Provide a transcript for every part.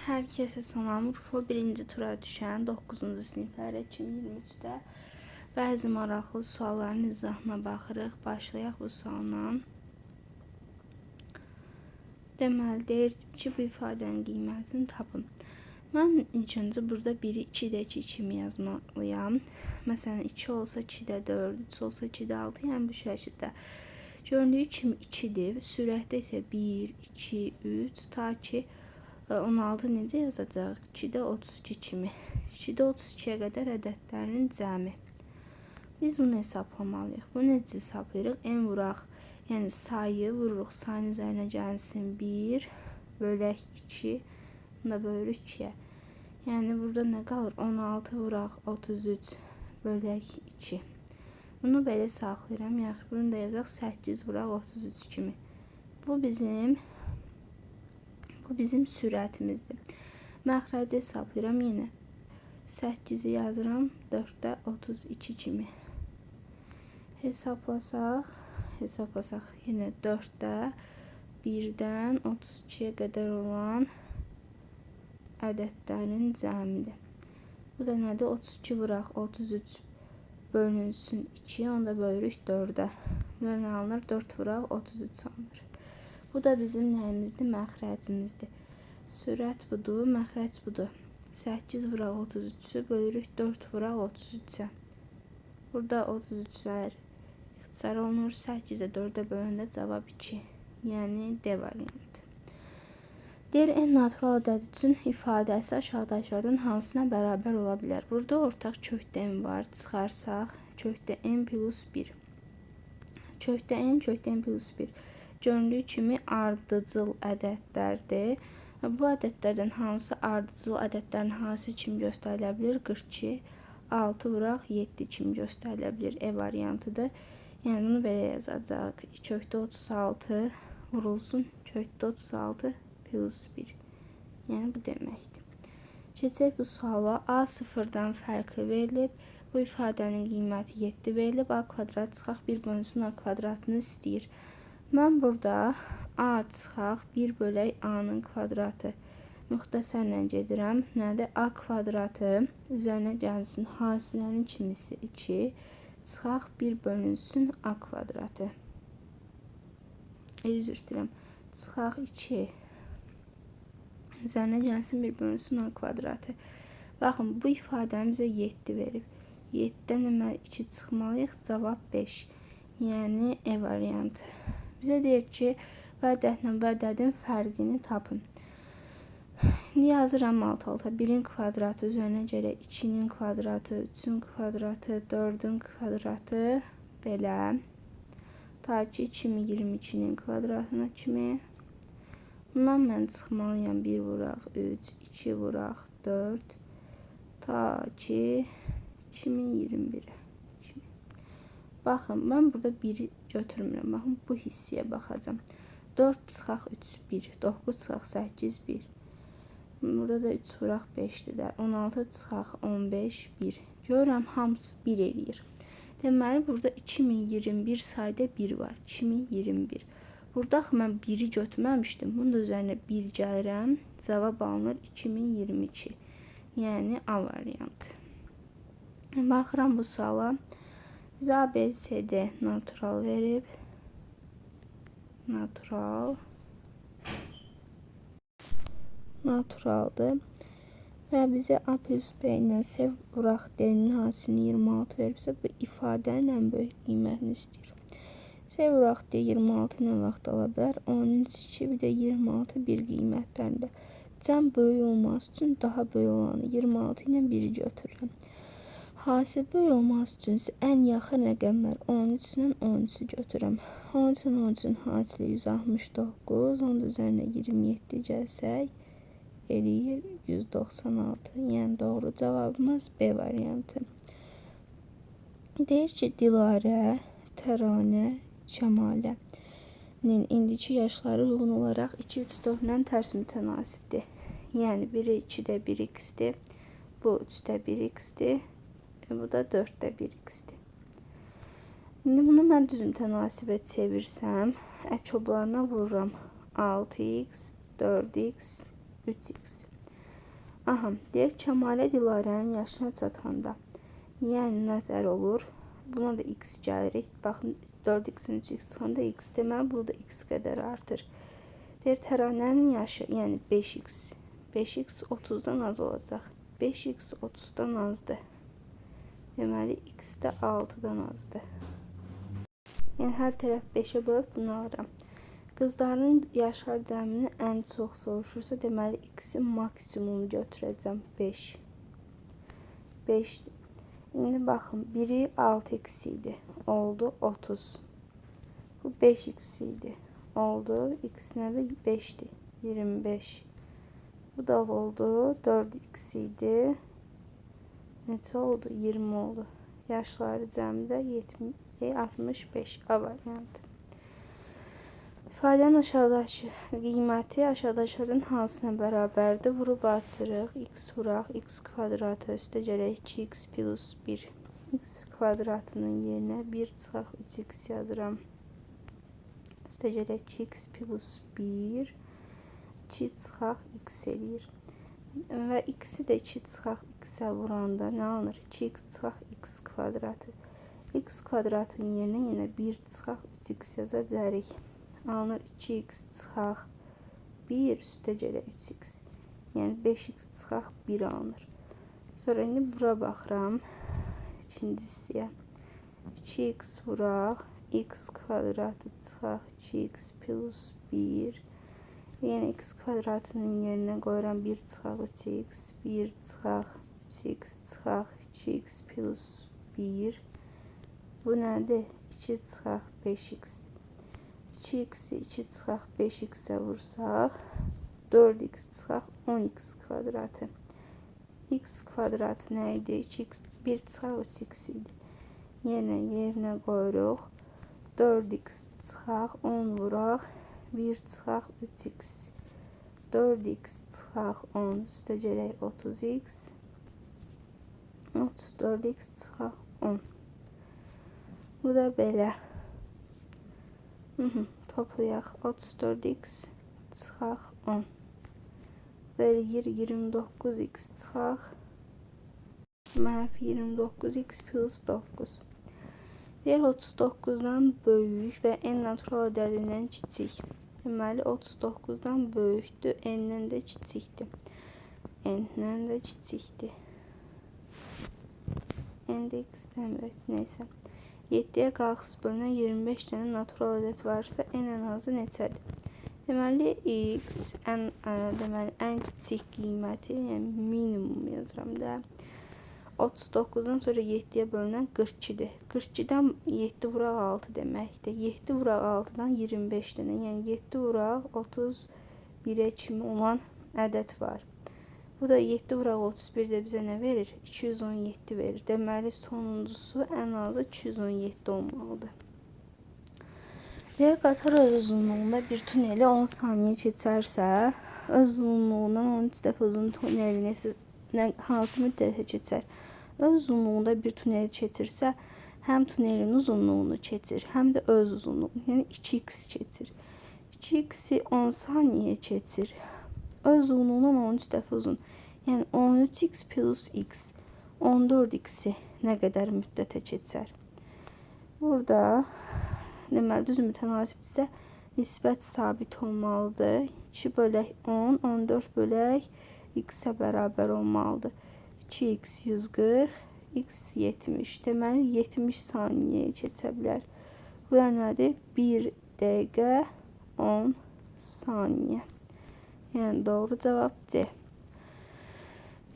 Herkese salam. Urfa 1-ci tura düşən 9-cu siniflərə 2023-də bəzi maraqlı sualların izahına baxırıq. Başlayaq bu sualla. Deməli, deyir ki, bu ifadənin qiymətini tapın. Mən ilk öncə burada 1-i 2-dəki kimi yazmalıyam. Məsələn, 2 olsa 2-də 4, 3 olsa 2-də 6, yəni bu şəkildə. Göründüyü kimi 2-dir. Sürətdə isə 1, 2, 3, ta ki 16 necə yazacaq? 2-də 32 kimi. 2-də 32-yə qədər ədədlərin cəmi. Biz bunu hesablamalıyıq. Bunu necə hesablayırıq? En vuraq, yəni sayı vururuq. Sayın üzərinə gəlsin 1, bölək 2, bunu da bölürük 2-yə. Yəni burada nə qalır? 16 vuraq 33, bölək 2. Bunu belə saxlayıram. Yaxşı, bunu da yazaq 8 vuraq 33 kimi. Bu bizim sürətimizdir. Məxrəci hesablayıram yenə. 8-i yazıram 4-də 32 kimi. Hesablasaq yenə 4-də 1-dən 32-yə qədər olan ədədlərin cəmidir. Bu da nədir? 32 vuraq 33 bölünsün 2, onu da bölürük 4-də. Bu da nə alınır? 4 vuraq 33 alınır. Bu da bizim nəyimizdir? Məxrəcimizdir. Sürət budur, məxrəc budur. 8 vuraq 33-ü bölürük 4 vuraq 33-ə. Burada 33-lər ixtisar olunur. 8-ə 4-ə böləndə cavab 2. Yəni D variantı. Deyir, en natural ədəd üçün ifadəsi aşağıdakılardan hansına bərabər ola bilər? Burada ortaq kökdə n var. Çıxarsaq, kökdə n plus 1. Kökdə n plus 1. Göründüyü kimi ardıcıl ədədlərdir. Bu ədədlərdən hansı ardıcıl ədədlərin hansı kimi göstərilə bilər? 42, 6 vuraq 7 kimi göstərilə bilər. E variantıdır. Yəni bunu belə yazacaq. Kökdə 36 vurulsun. Kökdə 36 plus 1. Yəni bu deməkdir. Keçək bu suala. A sıfırdan fərqli verilib. Bu ifadənin qiyməti 7 verilib. A kvadrat çıxaq 1 bölünsün A kvadratını istəyir. Mən burada A çıxaq 1 bölək A-nın kvadratı müxtəsərlə gedirəm. Nədir? A kvadratı üzərinə gəlsin hasillərin kimisi 2 çıxaq 1 bölünsün A kvadratı. Üzr istəyirəm. Çıxaq 2 üzərinə gəlsin 1 bölünsün A kvadratı. Baxın, bu ifadəni bizə 7 verib. 7-dən hemen 2 çıxmalıyıq. Cavab 5. Yəni E variantı. Bizə deyir ki, bu ədədlə bu ədədin fərqini tapın. İndi yazıram alt-alta. 1-in kvadratı üzərinə gələk 2-nin kvadratı, 3-ün kvadratı, 4-ün kvadratı belə. Ta ki 2022-nin kvadratına kimi. Bundan mən çıxmalıyam 1 vuraq 3, 2 vuraq 4. Ta ki 2021-ə. Baxın, mən burada 1-i götürmürəm. Baxın, bu hissəyə baxacağım. 4 çıxaq 3, 1. 9 çıxaq 8, 1. Burada da 3 vuraq 5-dir də. 16 çıxaq 15, 1. Görürəm, hamısı 1 eləyir. Deməli, burada 2021 sayda 1 var. 2021. Burada mən 1-i götürməmişdim. Bunun da üzərinə 1 gəlirəm. Cavab alınır 2022. Yəni A variantı. Baxıram bu suala. Bizə A, B, C, D natural verib. Naturaldır. Və bizə A plus B ilə C vuraq D-nin hasilini 26 veribsə, bu ifadənin ən böyük qiymətini istəyir. C vuraq D 26 nə vaxt ala bilər? 13, 2, bir də 26 bir qiymətlərində. Cəm böyük olması üçün daha böyük olanı 26 ilə 1-i götürürəm. Hasil böyük olması üçün ən yaxın rəqəmlər 13 ilə 13-ü götürürəm. 13 ilə 13-ün hasili 169, onun üzərinə 27 gəlsək, eləyir 196. Yəni doğru cavabımız B variantı. Deyir ki, Dilarə, Təranə, Kəmalənin indiki yaşları uyğun olaraq 2, 3, 4 ilə tərs mütənasibdir. Yəni biri 2-də 1x-dir, bu 3-də 1x-dir. Bu da 4'də 1x-dir. İndi bunu mən düz mütənasibət çevirsəm, əkoblarına vururam 6x, 4x, 3x. Aha, deyək Kəmalə Dilarənin yaşına çatanda. Yəni nətər olur? Buna da x gəlirik. Baxın 4x-in 3x çıxanda x. Deməli bu da x qədər artır. Deyir Təranənin yaşı, yəni 5x. 5x 30-dan az olacaq. 5x 30-dan azdır. Deməli x də 6-dan azdır. Yəni hər tərəf 5-ə bölüb bunu alıram. Qızların yaşlar cəmini ən çox soruşursa, deməli x-in maksimumu götürəcəm 5. 5-dir. İndi baxın, biri 6x idi. Oldu 30. Bu 5x idi. Oldu. X nədir? 5'dir. 25. Bu da oldu. 4x idi. Neçə oldu? 20 oldu. Yaşları cəmdə 65 A variantı. İfadənin aşağıdakı qiyməti aşağıdakilərdən hansına bərabərdir? Vurub açırıq. X vuraq. X kvadratı üstə gələk 2x plus 1. X kvadratının yerinə 1 çıxaq 3x yazıram. Üstə gələk 2x plus 1. 2 çıxaq x eləyir. Və x-i də 2 çıxaq x-ə vuranda nə alınır? 2x çıxaq x kvadratı. X kvadratının yerinə yenə 1 çıxaq 3x yaza bilərik. Alınır 2x çıxaq 1 üstə gələk 3x. Yəni 5x çıxaq 1 alınır. Sonra indi bura baxıram. İkincisiyə 2x vuraq. X kvadratı çıxaq 2x plus 1. Yine x kvadratının yerine qoyuram 1 çıxaq 3x, 1 çıxaq 3x çıxaq 2x plus 1. Bu nədir? 2 çıxaq 5x. 2x'i 2 çıxaq 5x-ə vursaq 4x çıxaq 10x kvadratı. X kvadratı nə idi? 2x 1 çıxaq 3x idi. Yerinə qoyuruq. 4x çıxaq 10 vuraq. 1 çıxaq 3x. 4x çıxaq 10 üstə gələk 30x. 34x çıxaq 10. Bu da belə. Toplayaq. 34x çıxaq 10. Eləyir 29x çıxaq. Mənfi 29x plus 9. Deyir 39-dan böyük və n natural ədədindən kiçik. Deməli 39-dan böyükdür, n-dən də kiçikdir. N-dən də kiçikdir. N də x-dən böyükdür, neysə. 7-yə qalxız bölünən 25 dənə natural ədəd varsa, n ən azı neçədir? Deməli x ən kiçik qiyməti, yəni minimum yazıram da. 39'dan sonra 7'ye bölünen 42'dir. 42'den 7 vuraq 6 deməkdir. 7 vuraq 6'dan 25 dənə. Yəni 7 vuraq 31'ə kimi olan ədəd var. Bu da 7 vuraq 31 də bizə nə verir? 217 verir. Deməli sonuncusu ən azı 217 olmalıdır. Deyir qatar öz uzunluğunda bir tuneli 10 saniyə keçərsə, öz uzunluğundan 13 dəfə uzun tunelini hansı müddətə keçər? Öz uzunluğunda bir tuneli keçirsə, həm tunelin uzunluğunu keçir, həm də öz uzunluğunu, yəni 2x keçir. 2x'i 10 saniyə keçir. Öz uzunluğundan 13 dəfə uzun. Yəni 13x plus x 14x'i nə qədər müddətə keçər? Burada deməli düz mütənasibdirsə nisbət sabit olmalıdır. 2 bölək 10, 14 bölək x-ə bərabər olmalıdır. 2x 140, x 70. Deməli 70 saniyəyə keçə bilər. Bu da nədir? 1 dəqiqə 10 saniyə. Yəni doğru cavab C.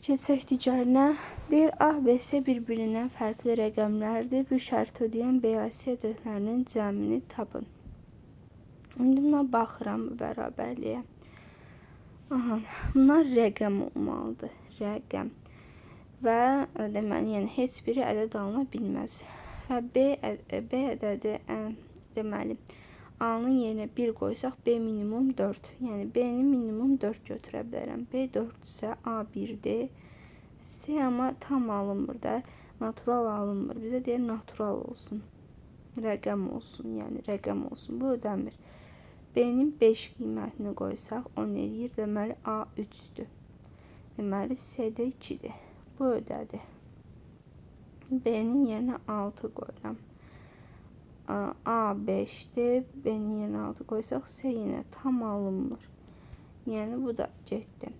Keçək digərinə. Deyir A və C bir-birindən fərqli rəqəmlərdir. Bu şərti ödəyən B, C ədədlərinin cəmini tapın. İndi buna baxıram bu bərabərliyə. Aha, bunlar rəqəm olmalıdır. Rəqəm. Və deməli, yəni heç biri ədəd alına bilməz. Və B ədədi deməli A-nın yerinə 1 qoysaq B minimum 4. Yəni B-ni minimum 4 götürə bilərəm. B 4-sə A 1-dir. C amma tam alınmır da, natural alınmır. Bizə deyir natural olsun. Rəqəm olsun, yəni rəqəm olsun. Bu ödənmir. B-nin 5 qiymətini qoysaq 10 eləyir. Deməli A 3-dür. Deməli C-də 2-dir. Bu ödədir. B-nin yerinə 6 qoyuram. A 5'dir. B'nin yerinə 6 qoysaq C yenə tam alınmır. Yəni bu da getdi.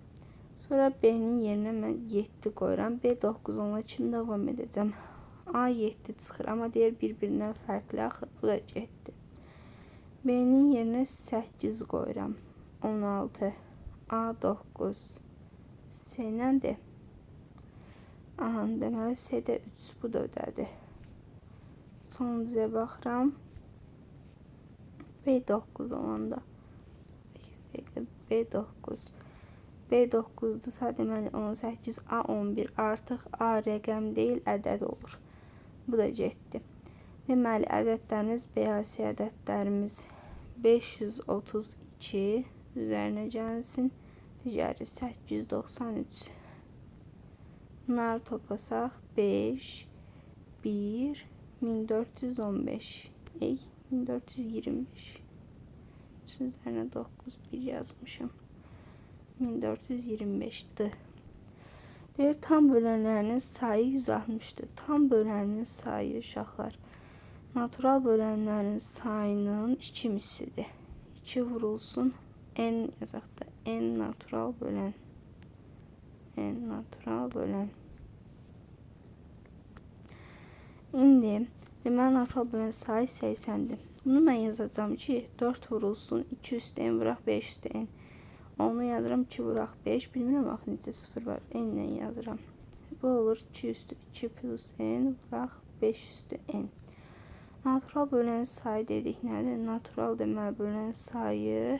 Sonra B'nin yerinə mən 7 qoyuram. B 9 onunla kim davam edəcəm? A 7 çıxır. Amma deyir bir-birindən fərqli axı. Bu da getdi. B'nin yerinə 8 qoyuram. 16. A 9. C nədir? Aha, deməli C-də 3. Bu da ödədir. Sonuncuya baxıram. B9 olanda. B9. B9'dursa deməli 18, A 11. Artıq A rəqəm deyil, ədəd olur. Bu da getdi. Deməli ədədlərimiz B-C ədədlərimiz 532 üzərinə gəlsin. Digəri 893. Bunları toplasaq 5, 1, 1415. 1425. Üzərinə 9, 1 yazmışım. 1425'dir. Deyir tam bölənlərinin sayı 160'dır. Tam bölənlərin sayı uşaqlar natural bölənlərin sayının 2 mislidir. 2 vurulsun n yazaq da n natural bölən. N natural bölən. İndi deməli natural bölən sayı 80'dir. Bunu mən yazacağım ki 4 vurulsun 2 üstə n vuraq 5 üstə n. Onu yazıram 2 vuraq 5. Bilmirəm axı necə 0 var. N ilə yazıram. Bu olur 2 üstü 2 plus n vuraq 5 üstü n. Natural bölən sayı dedik nədir? Natural deməli bölən sayı.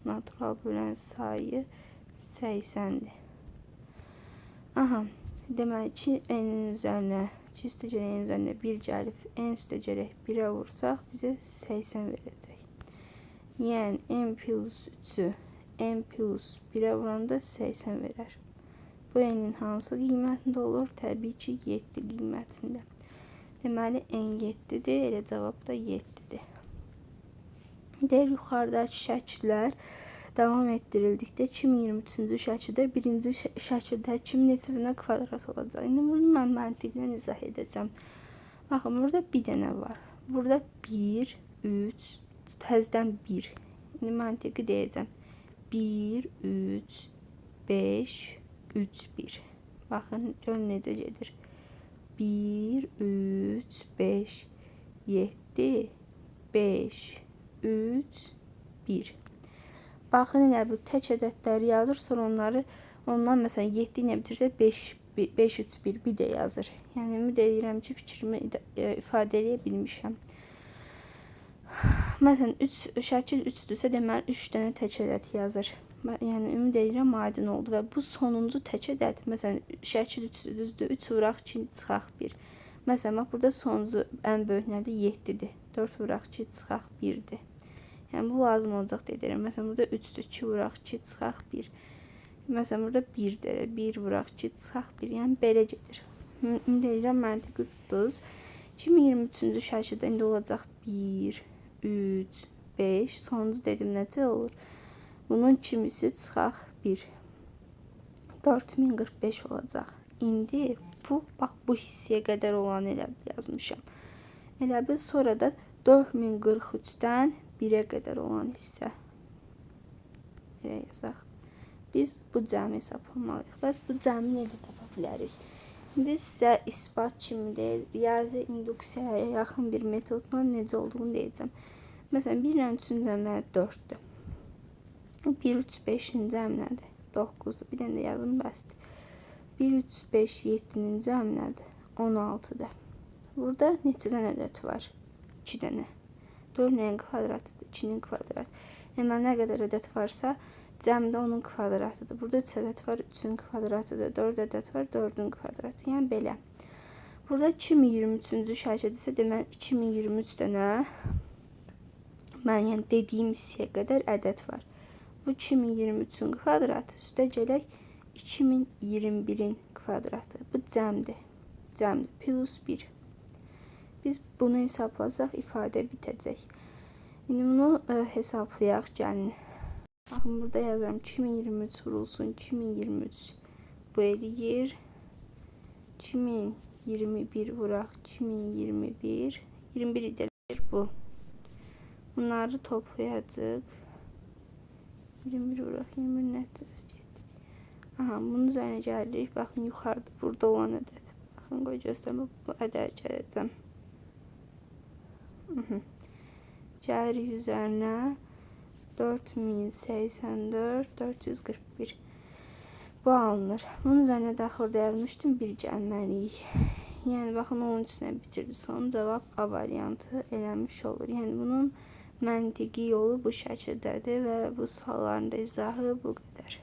Natural bölən sayı 80'dir. Aha. Deməli 2 n'in üzərinə 2 üstə gələk n üzərinə 1 gəlib n üstə gələk 1'ə vursaq bizə 80 verəcək. Yəni n plus 3'ü n plus 1'ə vuranda 80 verər. Bu n'in hansı qiymətində olur? Təbii ki 7 qiymətində. Deməli n 7'dir. Elə cavab da 7'dir. Deyir yuxarıdakı şəkillər davam etdirildikdə 2023-cü şəkildə birinci şəkildə kim neçə dənə kvadrat olacaq? İndi bunu mən məntiqlə izah edəcəm. Baxın burada bir dənə var. Burada 1, 3, təzədən 1. İndi məntiqi deyəcəm. 1, 3, 5, 3, 1. Baxın görün necə gedir. 1, 3, 5, 7, 5, 3, 1. Baxın elə bu tək ədədləri yazır, sonra ondan məsələn 7 ilə bitirsə 5, 5, 3, 1 bir də yazır. Yəni ümid edirəm ki fikrimi ifadə edə bilmişəm. Məsələn şəkil 3-dürsə deməli 3 dənə tək ədəd yazır. Yəni ümid edirəm aydın oldu və bu sonuncu tək ədəd məsələn şəkil 3-düzdür. 3 vuraq 2 çıxaq 1. Məsələn bax burada sonuncu ən böyük nədir? 7'dir. 4 vuraq 2 çıxaq 1'dir. Yəni bu lazım olacaq deyirəm. Məsələn burada 3'dür. 2 vuraq 2 çıxaq 1. Məsələn burada 1'dir. 1 vuraq 2 çıxaq 1. Yəni belə gedir. Ümid edirəm məntiqi tutdunuz. 2023-cü şəkildə indi olacaq 1, 3, 5. Sonuncu dedim necə olur? Bunun kimisi çıxaq 1. 4045 olacaq. İndi bu bax bu hissəyə qədər olanı elə yazmışam. Elə bil sonra da 4043-dən 1'ə qədər olan hissə. Belə yazaq. Biz bu cəmi hesablamalıyıq. Bəs bu cəmi necə tapa bilərik? İndi sizə isbat kimi deyil, riyazi induksiyaya yaxın bir metodla necə olduğunu deyəcəm. Məsələn 1 ilə 3-ün cəmi 4'dür. 1, 3, 5'in cəmi nədir? 9'dur. Bir dənə də yazım bəsdir. 1, 3, 5, 7'nin cəmi nədir? 16'dır. Burada neçə dənə ədəd var? 2 dənə. 4 nəyin kvadratıdır? 2'nin kvadratı. Deməli nə qədər ədəd varsa cəmdə onun kvadratıdır. Burada 3 ədəd var, 3'ün kvadratıdır. 4 ədəd var, 4'ün kvadratı. Yəni belə. Burada 2023-cü şəkildirsə deməli 2023 dənə mən yəni dediyim hissəyə qədər ədəd var. Bu 2023'ün kvadratı üstə gələk 2021'in kvadratı. Bu cəmdir. Cəmdir. Plus 1. Biz bunu hesablasaq ifadə bitəcək. İndi bunu hesablayaq gəlin. Baxın burada yazıram 2023 vurulsun 2023 bu eləyir. 2021 vuraq 2021 21 edir bu. Bunları toplayacaq. 21 vuraq 21 nəticəsi getdi. Aha, bunun üzərinə gəlirik. Baxın yuxarıda burada olan ədəd. Baxın qoy göstərmə bu ədəd gələcəm. Gəlirik üzərinə 4084 441 bu alınır. Bunun üzərinə daxildə yazmışdım 1 gəlməliyik. Yəni baxın onun içinə bitirdi. Son cavab A variantı eləmiş olur. Yəni bunun məntiqi yolu bu şəkildədir və bu sualların da izahı bu qədər.